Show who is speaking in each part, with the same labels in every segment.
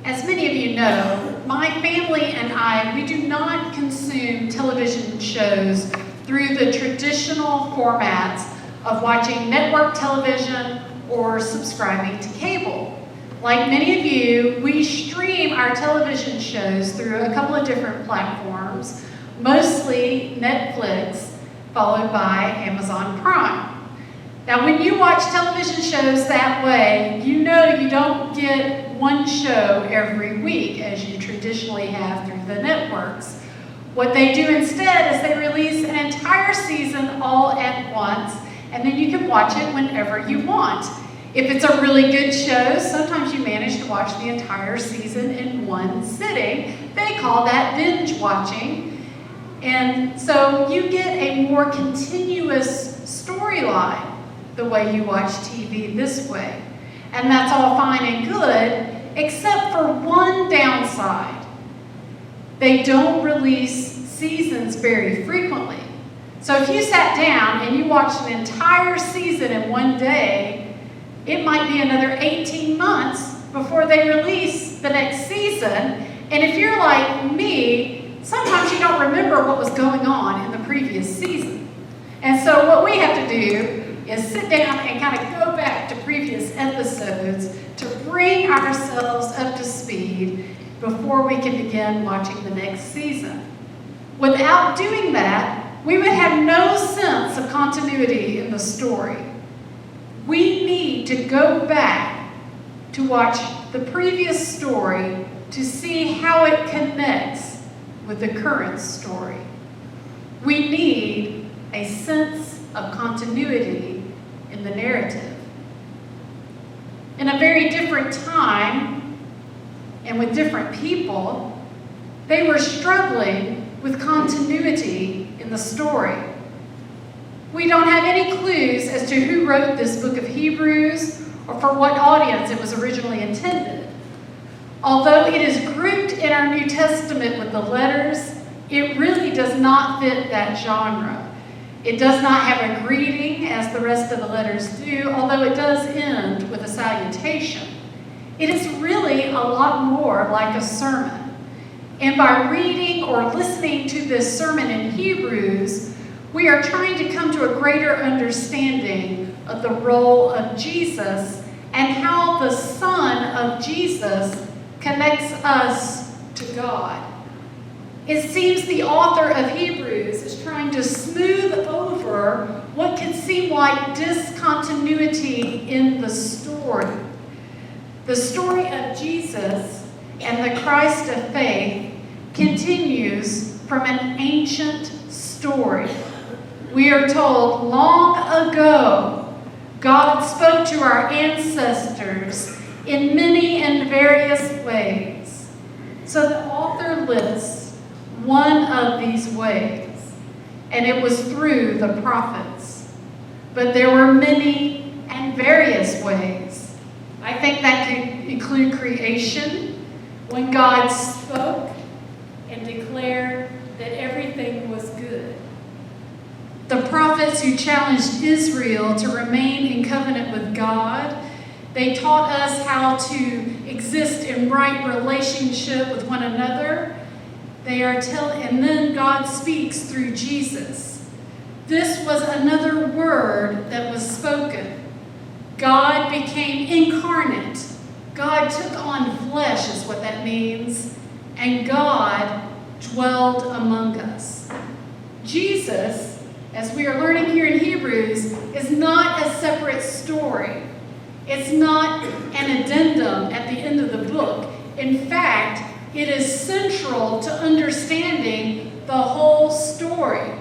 Speaker 1: As many of you know, my family and I, we do not consume television shows through the traditional formats of watching network television or subscribing to cable. Like many of you, we stream our television shows through a couple of different platforms, mostly Netflix, followed by Amazon Prime. Now, when you watch television shows that way, you know you don't get one show every week as you traditionally have through the networks. What they do instead is they release an entire season all at once, and then you can watch it whenever you want. If it's a really good show, sometimes you manage to watch the entire season in one sitting. They call that binge watching. And so you get a more continuous storyline the way you watch TV this way. And that's all fine and good, except for one downside. They don't release seasons very frequently. So if you sat down and you watched an entire season in one day, it might be another 18 months before they release the next season. And if you're like me, sometimes you don't remember what was going on in the previous season. And so what we have to do is sit down and kind of go back to previous episodes to bring ourselves up to speed before we can begin watching the next season. Without doing that, we would have no sense of continuity in the story. We need to go back to watch the previous story to see how it connects with the current story. We need a sense of continuity in the narrative. In a very different time and with different people, they were struggling with continuity in the story. We don't have any clues as to who wrote this book of Hebrews or for what audience it was originally intended. Although it is grouped in our New Testament with the letters, it really does not fit that genre. It does not have a greeting as the rest of the letters do, although it does end with a salutation. It is really a lot more like a sermon. And by reading or listening to this sermon in Hebrews, we are trying to come to a greater understanding of the role of Jesus and how the Son of Jesus connects us to God. It seems the author of Hebrews is trying to smooth over what can seem like discontinuity in the story. The story of Jesus and the Christ of faith continues from an ancient story. We are told long ago, God spoke to our ancestors in many and various ways. So the author lists one of these ways, and it was through the prophets. But there were many and various ways. I think that could include creation, when God spoke and declared that everything was good. The prophets who challenged Israel to remain in covenant with God, they taught us how to exist in right relationship with one another. And then God speaks through Jesus. This was another word that was spoken. God became incarnate. God took on flesh is what that means. And God dwelled among us. Jesus, as we are learning here in Hebrews, is not a separate story. It's not an addendum at the end of the book. In fact, it is central to understanding the whole story.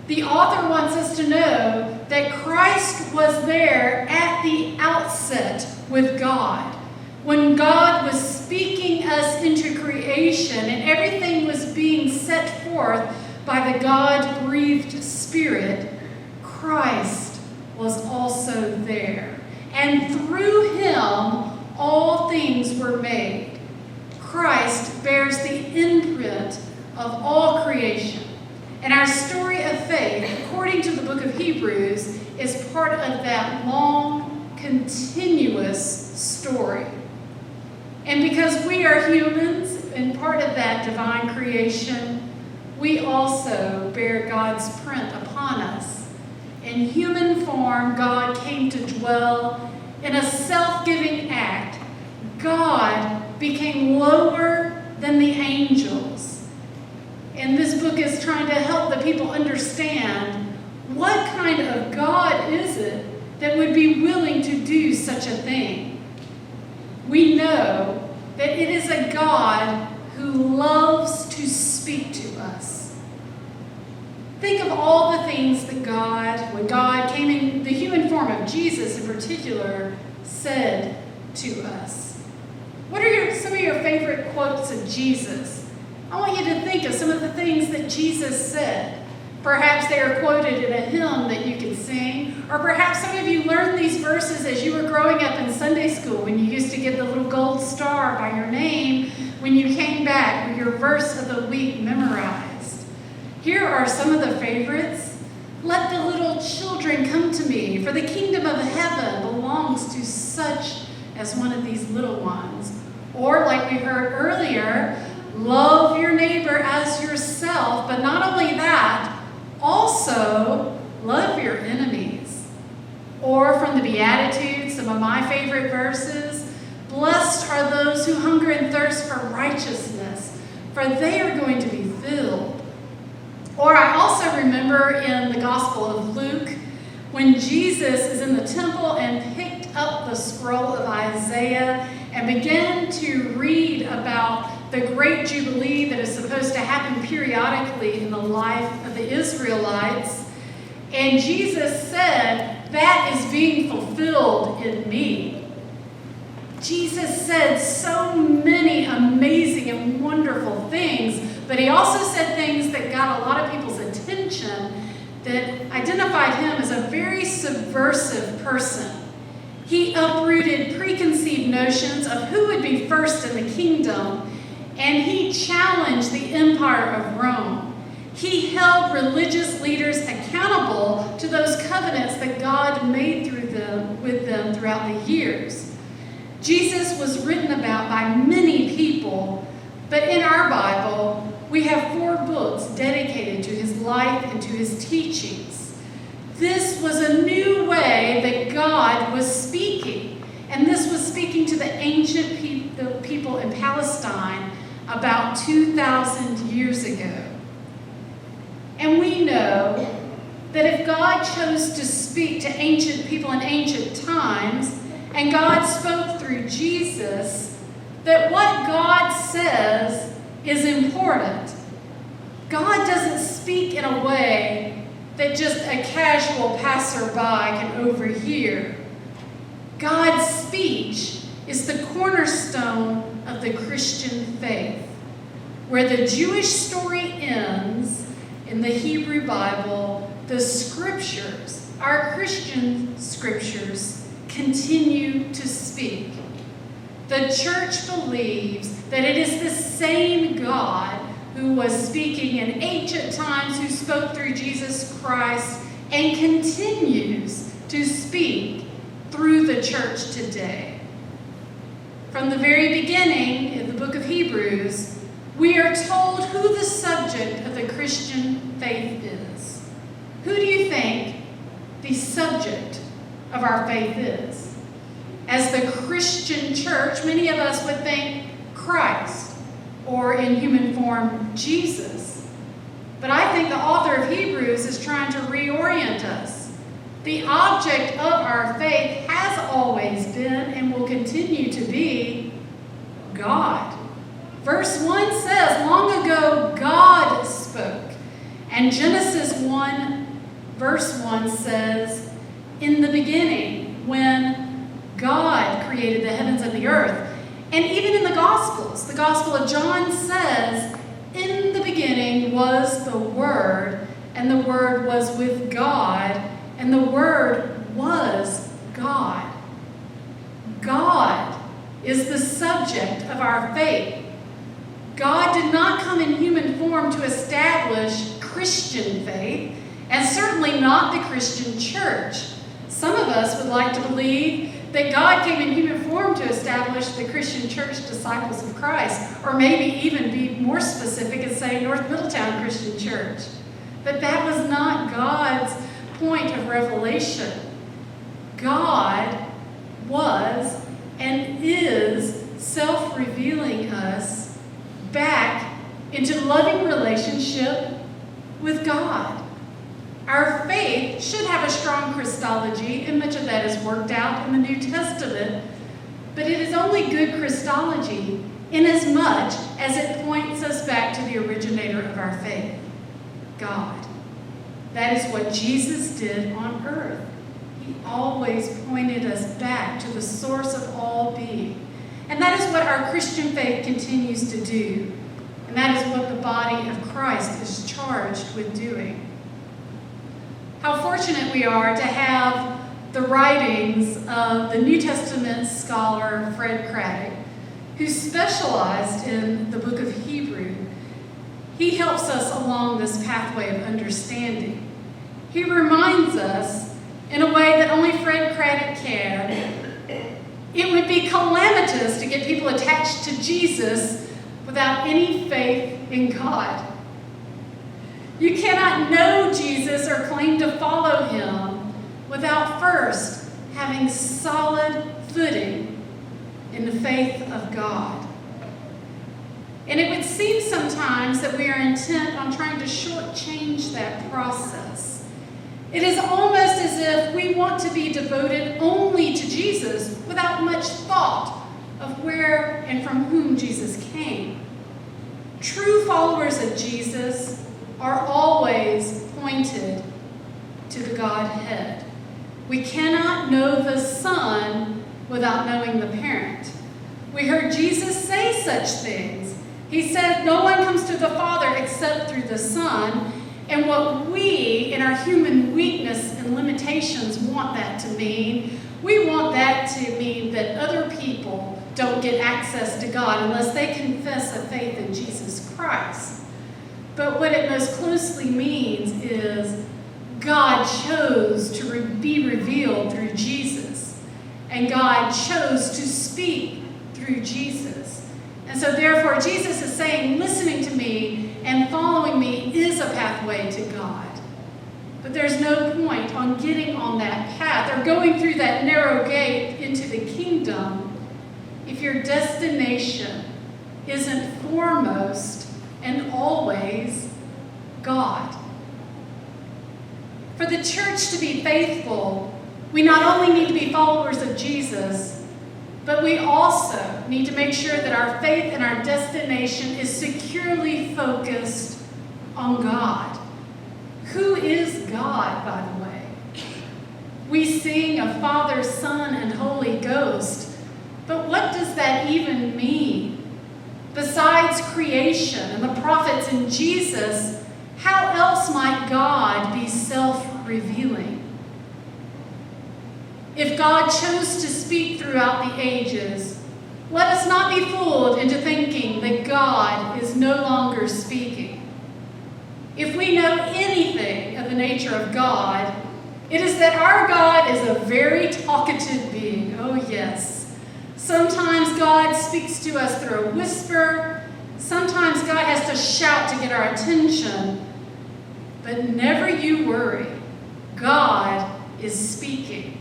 Speaker 1: The author wants us to know that Christ was there at the outset with God. When God was speaking us into creation and everything was being set forth by the God-breathed Spirit, Christ was also there. And through him, all things were made. Christ bears the imprint of all creation. And our story of faith, according to the book of Hebrews, is part of that long, continuous story. And because we are humans and part of that divine creation, we also bear God's print upon us. In human form, God came to dwell in a self-giving act. God became lower than the angels. And this book is trying to help the people understand what kind of God is it that would be willing to do such a thing. We know that it is a God who loves to speak to us. Think of all the things that when God came in the human form of Jesus in particular, said to us. What are some of your favorite quotes of Jesus? I want you to think of some of the things that Jesus said. Perhaps they are quoted in a hymn that you can sing, or perhaps some of you learned these verses as you were growing up in Sunday school when you used to get the little gold star by your name when you came back with your verse of the week memorized. Here are some of the favorites. Let the little children come to me, for the kingdom of heaven belongs to such as one of these little ones. Or like we heard earlier, love your neighbor as yourself, but not only that, also love your enemies. Or from the Beatitudes, some of my favorite verses, blessed are those who hunger and thirst for righteousness, for they are going to be filled. Or I also remember in the Gospel of Luke, when Jesus is in the temple and picked up the scroll of Isaiah and began to read about the great Jubilee that is supposed to happen periodically in the life of the Israelites. And Jesus said, that is being fulfilled in me. Jesus said so many amazing and wonderful things, but he also said things that got a lot of people's attention that identified him as a very subversive person. He uprooted preconceived notions of who would be first in the kingdom, and he challenged the empire of Rome. He held religious leaders accountable to those covenants that God made with them throughout the years. Jesus was written about by many people, but in our Bible, we have 4 books dedicated to his life and to his teachings. This was a new way that God was speaking, and this was speaking to the ancient people in Palestine about 2,000 years ago. And we know that if God chose to speak to ancient people in ancient times, and God spoke through Jesus, that what God says is important. God doesn't speak in a way that just a casual passerby can overhear. God's speech is the cornerstone of the Christian faith. Where the Jewish story ends in the Hebrew Bible, the scriptures, our Christian scriptures, continue to speak. The church believes that it is the same God who was speaking in ancient times, who spoke through Jesus Christ, and continues to speak through the church today. From the very beginning in the book of Hebrews, we are told who the subject of the Christian faith is. Who do you think the subject of our faith is? As the Christian church, many of us would think Christ, or in human form, Jesus. But I think the author of Hebrews is trying to reorient us. The object of our faith has always been and will continue to be God. Verse 1 says, long ago God spoke. And Genesis 1, verse 1 says, in the beginning, when God created the heavens and the earth. And even in the Gospels, the Gospel of John says, in the beginning was the Word, and the Word was with God, and the Word was God. God is the subject of our faith. God did not come in human form to establish Christian faith, and certainly not the Christian church. Some of us would like to believe that God came in human form to establish the Christian Church Disciples of Christ, or maybe even be more specific and say North Middletown Christian Church. But that was not God's point of revelation. God was and is self-revealing us back into loving relationship with God. Our faith should have a strong Christology, and much of that is worked out in the New Testament, but it is only good Christology inasmuch as it points us back to the originator of our faith, God. That is what Jesus did on earth. He always pointed us back to the source of all being. And that is what our Christian faith continues to do. And that is what the body of Christ is charged with doing. How fortunate we are to have the writings of the New Testament scholar Fred Craddock, who specialized in the book of Hebrew. He helps us along this pathway of understanding. He reminds us, in a way that only Fred Craddock can, it would be calamitous to get people attached to Jesus without any faith in God. You cannot know Jesus or claim to follow him without first having solid footing in the faith of God. And it would seem sometimes that we are intent on trying to shortchange that process. It is almost as if we want to be devoted only to Jesus without much thought of where and from whom Jesus came. True followers of Jesus are always pointed to the Godhead. We cannot know the Son without knowing the parent. We heard Jesus say such things. He said, "No one comes to the Father except through the Son." And what we, in our human weakness and limitations, want that to mean, we want that to mean that other people don't get access to God unless they confess a faith in Jesus Christ. But what it most closely means is God chose to be revealed through Jesus. And God chose to speak through Jesus. And so therefore, Jesus is saying, listening to me and following me is a pathway to God. But there's no point on getting on that path or going through that narrow gate into the kingdom if your destination isn't foremost and always God. For the church to be faithful, we not only need to be followers of Jesus, but we also need to make sure that our faith and our destination is securely focused on God. Who is God, by the way? We sing of Father, Son, and Holy Ghost, but what does that even mean? Besides creation and the prophets and Jesus, how else might God be self-revealing? If God chose to speak throughout the ages, let us not be fooled into thinking that God is no longer speaking. If we know anything of the nature of God, it is that our God is a very talkative being. Oh, yes. Sometimes God speaks to us through a whisper. Sometimes God has to shout to get our attention. But never you worry. God is speaking.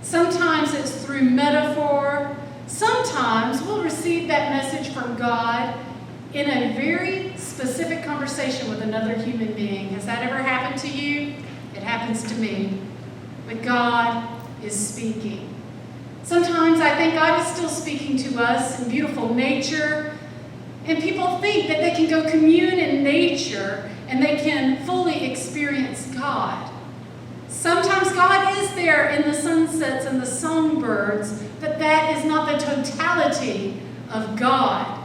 Speaker 1: Sometimes it's through metaphor. Sometimes we'll receive that message from God in a very specific conversation with another human being. Has that ever happened to you? It happens to me. But God is speaking. Sometimes I think God is still speaking to us in beautiful nature, and people think that they can go commune in nature and they can fully experience God. Sometimes God is there in the sunsets and the songbirds, but that is not the totality of God.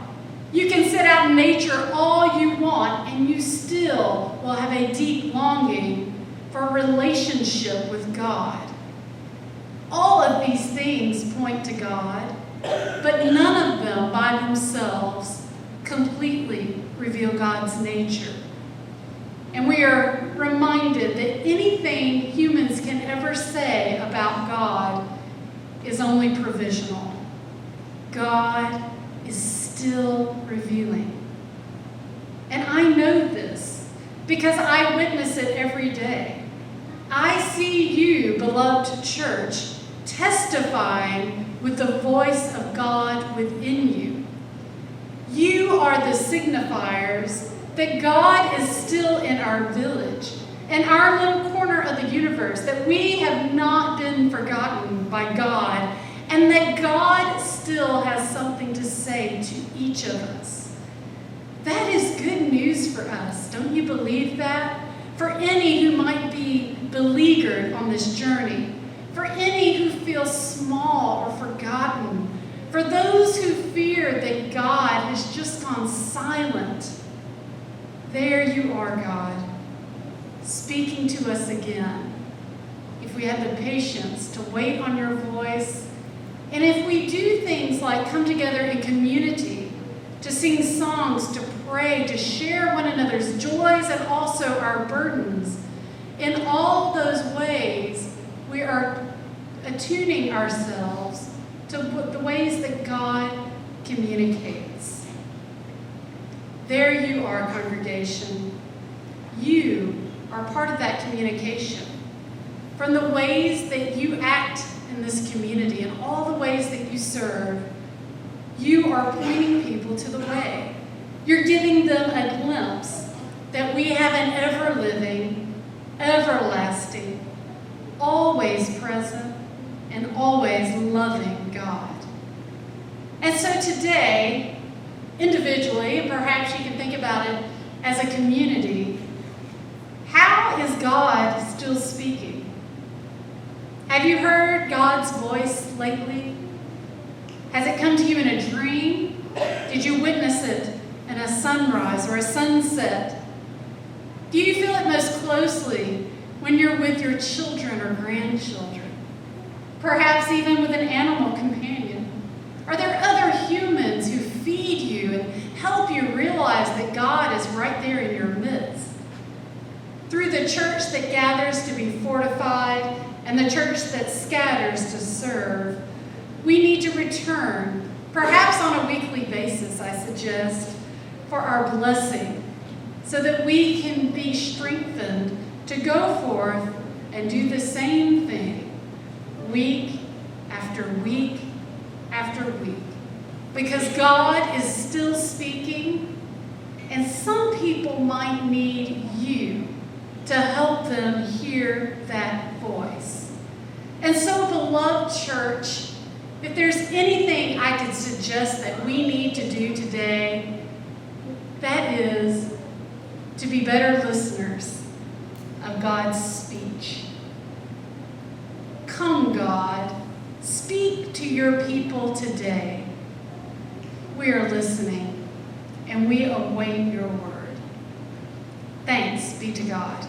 Speaker 1: You can sit out in nature all you want, and you still will have a deep longing for a relationship with God. All of these things point to God, but none of them by themselves completely reveal God's nature. And we are reminded that anything humans can ever say about God is is only provisional. God is still revealing. And I know this because I witness it every day. I see you, beloved church, testifying with the voice of God within you. You are the signifiers that God is still in our village, in our little corner of the universe, that we have not been forgotten by God, and that God still has something to say to each of us. That is good news for us. Don't you believe that? For any who might be beleaguered on this journey, for any who feel small or forgotten, for those who fear that God has just gone silent. There you are, God, speaking to us again. If we have the patience to wait on your voice, and if we do things like come together in community, to sing songs, to pray, to share one another's joys and also our burdens, in all those ways, we are attuning ourselves to the ways that God communicates. There you are, congregation. You are part of that communication. From the ways that you act in this community and all the ways that you serve, you are pointing people to the way. You're giving them a glimpse that we have an ever-living, everlasting, always present, and always loving God. And so today, individually, and perhaps you can think about it as a community, how is God still speaking? Have you heard God's voice lately? Has it come to you in a dream? Did you witness it in a sunrise or a sunset? Do you feel it most closely when you're with your children or grandchildren? Perhaps even with an animal companion? Are there other humans who feed you and help you realize that God is right there in your midst? Through the church that gathers to be fortified and the church that scatters to serve, we need to return, perhaps on a weekly basis, I suggest, for our blessing, so that we can be strengthened to go forth and do the same thing week after week after week. Because God is still speaking, and some people might need you to help them hear that voice. And so, beloved church, if there's anything I could suggest that we need to do today, that is to be better listeners of God's speech. Come, God, speak to your people today. We are listening, and we await your word. Thanks be to God.